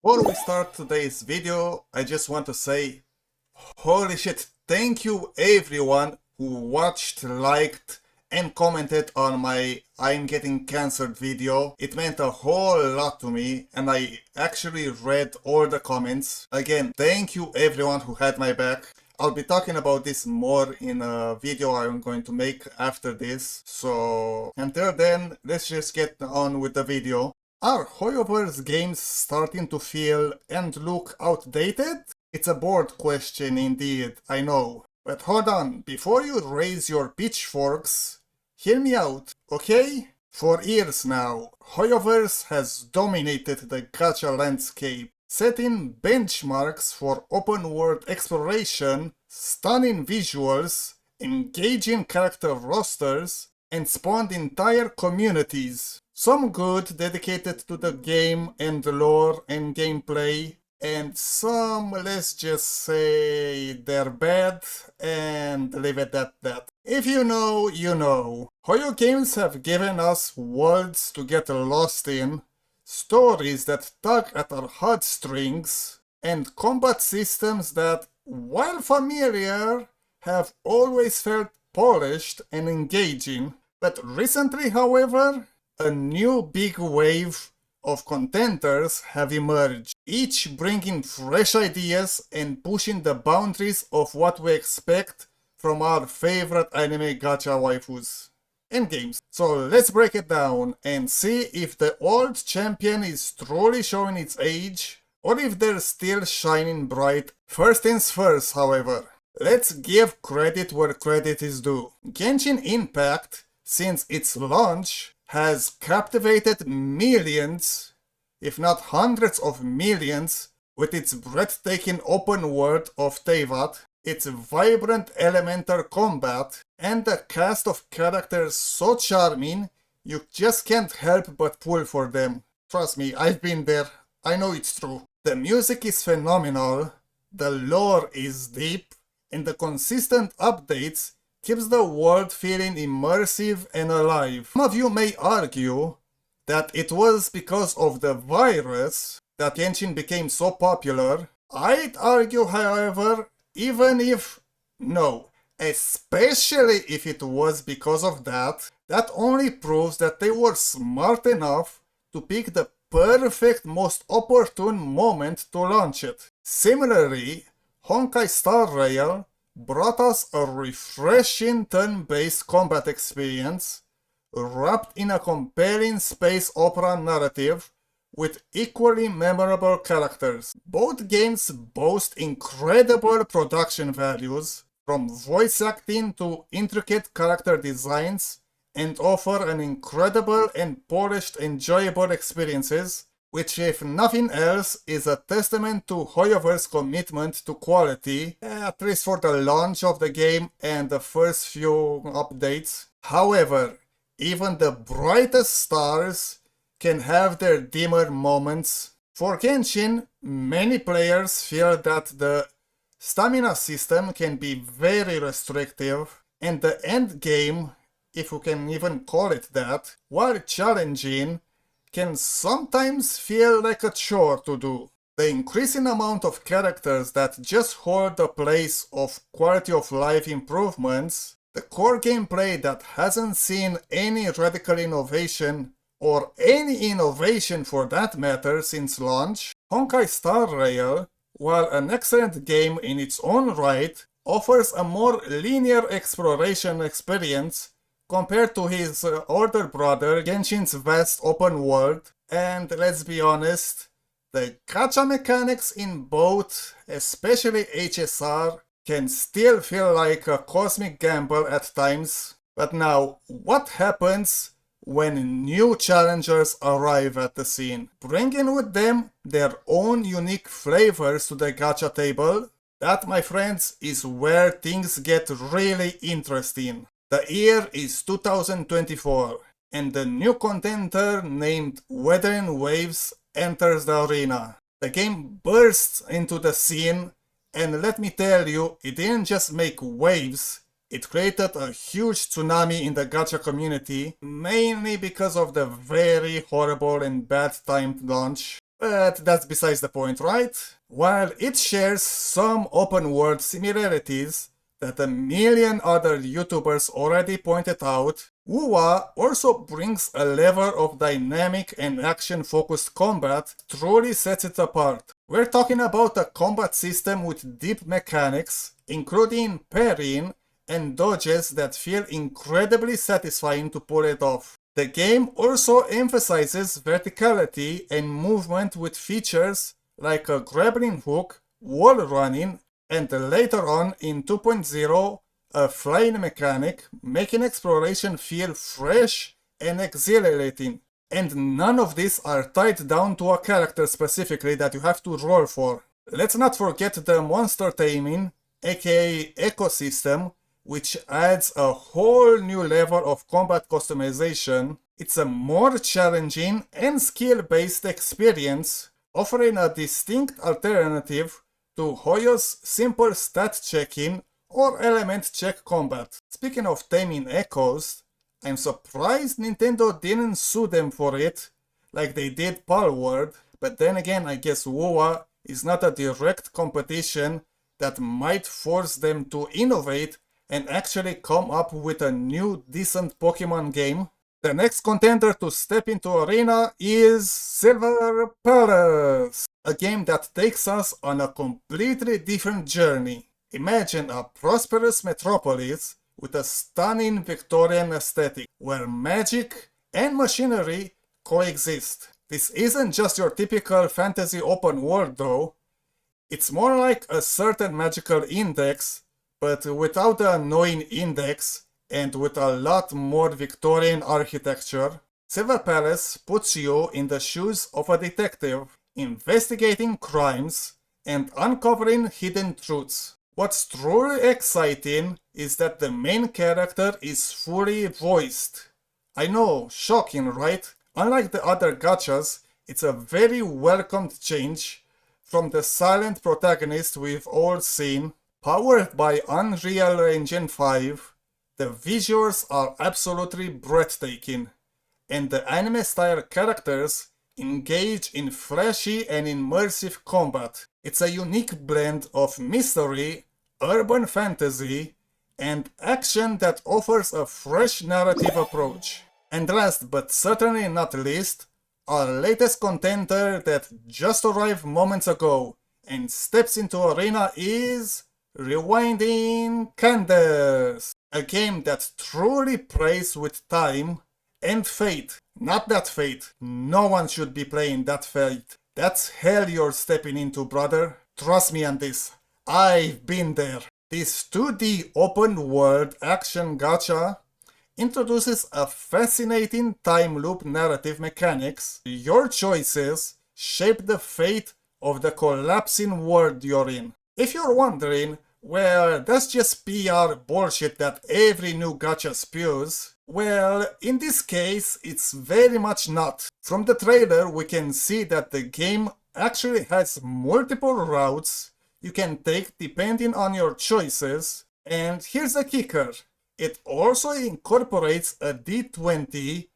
Before we start today's video, I just want to say, holy shit, thank you everyone who watched, liked, and commented on my I'm getting cancelled video. It meant a whole lot to me, and I actually read all the comments. Again, thank you everyone who had my back. I'll be talking about this more in a video I'm going to make after this. So until then, let's just get on with the video. Are HoYoverse games starting to feel and look outdated? It's a bored question indeed, I know. But hold on, before you raise your pitchforks, hear me out, okay? For years now, HoYoverse has dominated the gacha landscape, setting benchmarks for open-world exploration, stunning visuals, engaging character rosters, and spawned entire communities. Some good, dedicated to the game and the lore and gameplay, and some, let's just say, they're bad and leave it at that. If you know, you know. HoYo games have given us worlds to get lost in, stories that tug at our heartstrings, and combat systems that, while familiar, have always felt polished and engaging. But recently, however, a new big wave of contenders have emerged, each bringing fresh ideas and pushing the boundaries of what we expect from our favorite anime gacha waifus and games. So let's break it down and see if the old champion is truly showing its age or if they're still shining bright. First things first, however, let's give credit where credit is due. Genshin Impact, since its launch, has captivated millions, if not hundreds of millions, with its breathtaking open world of Teyvat, its vibrant elemental combat, and a cast of characters so charming you just can't help but pull for them. Trust me, I've been there. I know it's true. The music is phenomenal, the lore is deep, and the consistent updates keeps the world feeling immersive and alive. Some of you may argue that it was because of the virus that Genshin became so popular. I'd argue, however, even if no, especially if it was because of that, that only proves that they were smart enough to pick the perfect, most opportune moment to launch it. Similarly, Honkai Star Rail brought us a refreshing turn-based combat experience wrapped in a compelling space opera narrative with equally memorable characters. Both games boast incredible production values, from voice acting to intricate character designs, and offer an incredible and polished, enjoyable experiences, which, if nothing else, is a testament to HoYoverse's commitment to quality, at least for the launch of the game and the first few updates. However, even the brightest stars can have their dimmer moments. For Genshin, many players feel that the stamina system can be very restrictive, and the end game, if you can even call it that, while challenging, can sometimes feel like a chore to do. The increasing amount of characters that just hold the place of quality of life improvements, the core gameplay that hasn't seen any radical innovation, or any innovation for that matter since launch, Honkai Star Rail, while an excellent game in its own right, offers a more linear exploration experience compared to his older brother Genshin's vast open world, and let's be honest, the gacha mechanics in both, especially HSR, can still feel like a cosmic gamble at times. But now, what happens when new challengers arrive at the scene, bringing with them their own unique flavors to the gacha table? That, my friends, is where things get really interesting. The year is 2024, and the new contender named Wuthering Waves enters the arena. The game bursts into the scene, and let me tell you, it didn't just make waves, it created a huge tsunami in the gacha community, mainly because of the very horrible and bad timed launch. But that's besides the point, right? While it shares some open world similarities that a million other YouTubers already pointed out, WoWA also brings a level of dynamic and action-focused combat truly sets it apart. We're talking about a combat system with deep mechanics, including parrying and dodges that feel incredibly satisfying to pull it off. The game also emphasizes verticality and movement with features like a grappling hook, wall running, and later on in 2.0 a flying mechanic, making exploration feel fresh and exhilarating. And none of these are tied down to a character specifically that you have to roll for. Let's not forget the monster taming, aka ecosystem, which adds a whole new level of combat customization. It's a more challenging and skill-based experience, offering a distinct alternative to HoYo's simple stat checking or element check combat. Speaking of taming echoes, I'm surprised Nintendo didn't sue them for it, like they did Palworld, but then again I guess WoWA is not a direct competition that might force them to innovate and actually come up with a new decent Pokemon game. The next contender to step into arena is Silver Palace, a game that takes us on a completely different journey. Imagine a prosperous metropolis with a stunning Victorian aesthetic, where magic and machinery coexist. This isn't just your typical fantasy open world though, it's more like a certain magical index, but without the annoying index and with a lot more Victorian architecture. Silver Palace puts you in the shoes of a detective, investigating crimes and uncovering hidden truths. What's truly exciting is that the main character is fully voiced. I know, shocking, right? Unlike the other gachas, it's a very welcomed change from the silent protagonist we've all seen. Powered by Unreal Engine 5, the visuals are absolutely breathtaking, and the anime-style characters engage in flashy and immersive combat. It's a unique blend of mystery, urban fantasy, and action that offers a fresh narrative approach. And last but certainly not least, our latest contender that just arrived moments ago and steps into arena is Rewinding Cadence, a game that truly plays with time and fate. Not that fate. No one should be playing that fate. That's hell you're stepping into, brother. Trust me on this. I've been there. This 2D open world action gacha introduces a fascinating time loop narrative mechanics. Your choices shape the fate of the collapsing world you're in. If you're wondering, well, that's just PR bullshit that every new gacha spews, well, in this case, it's very much not. From the trailer, we can see that the game actually has multiple routes you can take depending on your choices, and here's the kicker. It also incorporates a D20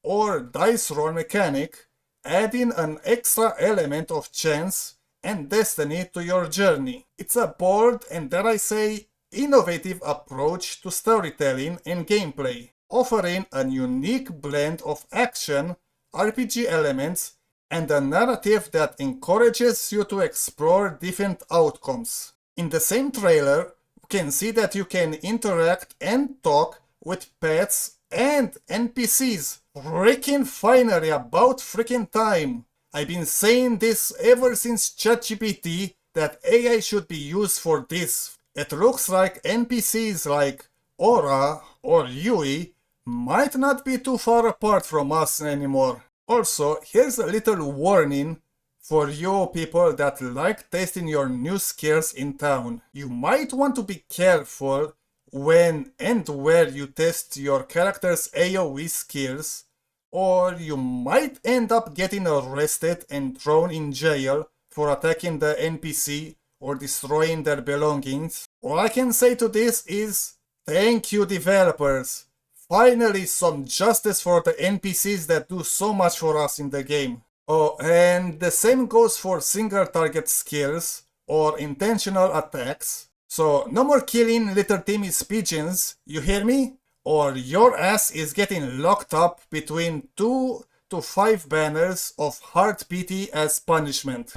or dice roll mechanic, adding an extra element of chance and destiny to your journey. It's a bold and, dare I say, innovative approach to storytelling and gameplay, offering a unique blend of action, RPG elements, and a narrative that encourages you to explore different outcomes. In the same trailer, you can see that you can interact and talk with pets and NPCs. Freaking finally, about freaking time! I've been saying this ever since ChatGPT that AI should be used for this. It looks like NPCs like Aura or Yui might not be too far apart from us anymore. Also, here's a little warning for you people that like testing your new skills in town. You might want to be careful when and where you test your character's AoE skills, or you might end up getting arrested and thrown in jail for attacking the NPC or destroying their belongings. All I can say to this is, thank you developers. Finally some justice for the NPCs that do so much for us in the game. Oh, and the same goes for single target skills or intentional attacks. So no more killing little Timmy's pigeons, you hear me? Or your ass is getting locked up between 2 to 5 banners of hard pity as punishment.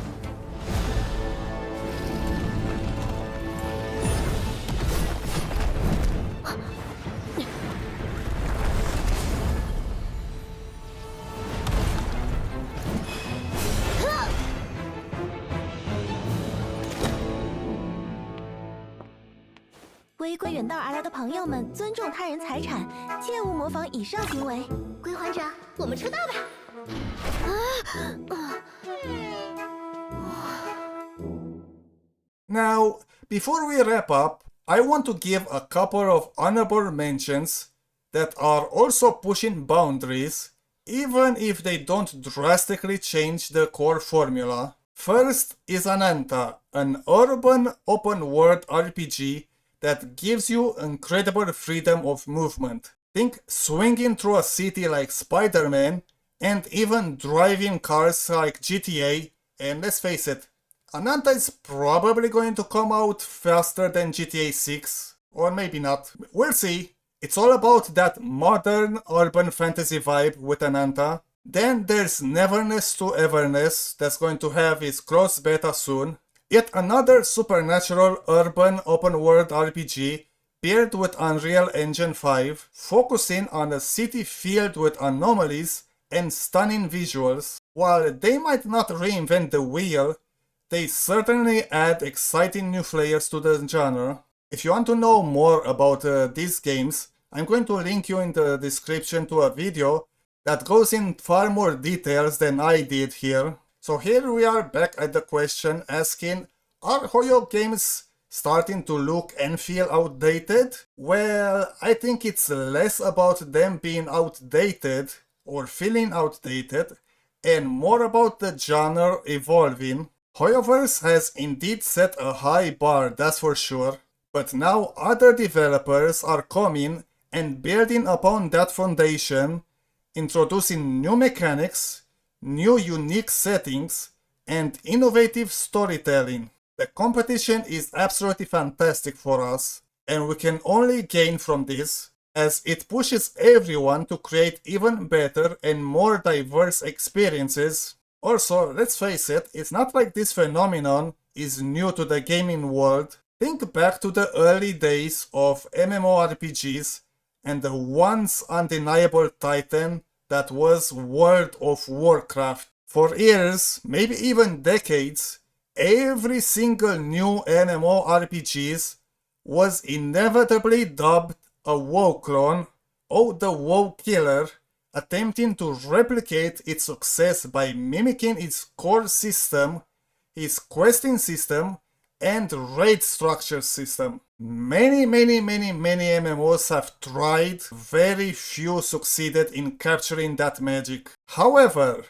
违规远道而来的朋友们，尊重他人财产，切勿模仿以上行为。归还者，我们出道吧！Now, before we wrap up, I want to give a couple of honorable mentions that are also pushing boundaries, even if they don't drastically change the core formula. First is Ananta, an urban open-world RPG that gives you incredible freedom of movement. Think swinging through a city like Spider-Man, and even driving cars like GTA, and let's face it, Ananta is probably going to come out faster than GTA 6, or maybe not. We'll see. It's all about that modern urban fantasy vibe with Ananta. Then there's Neverness to Everness that's going to have its cross beta soon. Yet another supernatural urban open world RPG paired with Unreal Engine 5, focusing on a city filled with anomalies and stunning visuals. While they might not reinvent the wheel, they certainly add exciting new flavors to the genre. If you want to know more about these games, I'm going to link you in the description to a video that goes in far more details than I did here. So here we are back at the question asking, are HoYo games starting to look and feel outdated? Well, I think it's less about them being outdated or feeling outdated and more about the genre evolving. HoYoverse has indeed set a high bar, that's for sure, but now other developers are coming and building upon that foundation, introducing new mechanics, new unique settings, and innovative storytelling. The competition is absolutely fantastic for us, and we can only gain from this, as it pushes everyone to create even better and more diverse experiences. Also, let's face it, it's not like this phenomenon is new to the gaming world. Think back to the early days of MMORPGs and the once undeniable titan that was World of Warcraft. For years, maybe even decades, every single new MMORPGs was inevitably dubbed a WoW clone, or the WoW killer, attempting to replicate its success by mimicking its core system, its questing system, and raid structure system. Many MMOs have tried, very few succeeded in capturing that magic. However,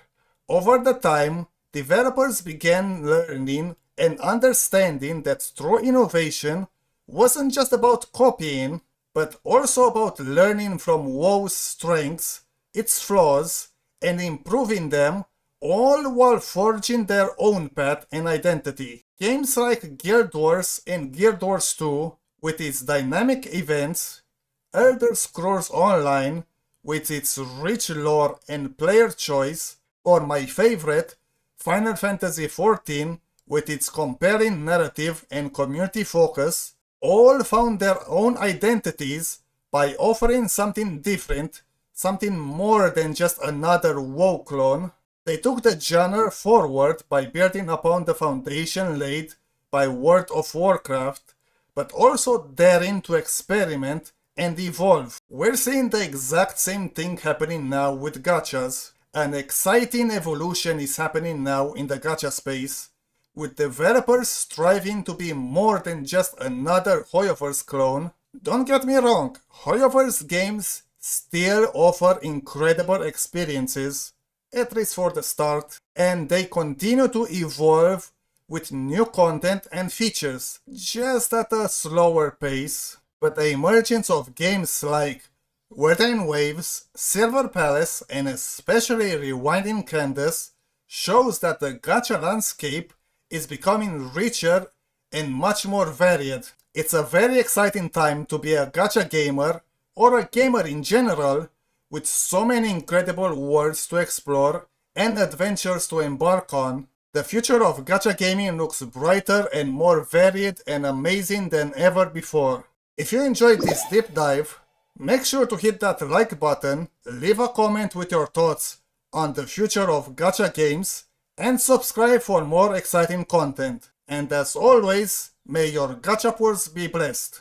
over the time, developers began learning and understanding that true innovation wasn't just about copying, but also about learning from WoW's strengths, its flaws, and improving them, all while forging their own path and identity. Games like Guild Wars and Guild Wars 2, with its dynamic events, Elder Scrolls Online, with its rich lore and player choice, or my favorite, Final Fantasy XIV, with its compelling narrative and community focus, all found their own identities by offering something different, something more than just another WoW clone. They took the genre forward by building upon the foundation laid by World of Warcraft, but also daring to experiment and evolve. We're seeing the exact same thing happening now with gachas. An exciting evolution is happening now in the gacha space, with developers striving to be more than just another HoYoverse clone. Don't get me wrong, HoYoverse games still offer incredible experiences, at least for the start, and they continue to evolve with new content and features, just at a slower pace. But the emergence of games like Wuthering Waves, Silver Palace, and especially Rewinding Cadence shows that the gacha landscape is becoming richer and much more varied. It's a very exciting time to be a gacha gamer, or a gamer in general, with so many incredible worlds to explore and adventures to embark on. The future of gacha gaming looks brighter and more varied and amazing than ever before. If you enjoyed this deep dive, make sure to hit that like button, leave a comment with your thoughts on the future of gacha games, and subscribe for more exciting content. And as always, may your gachapurs be blessed.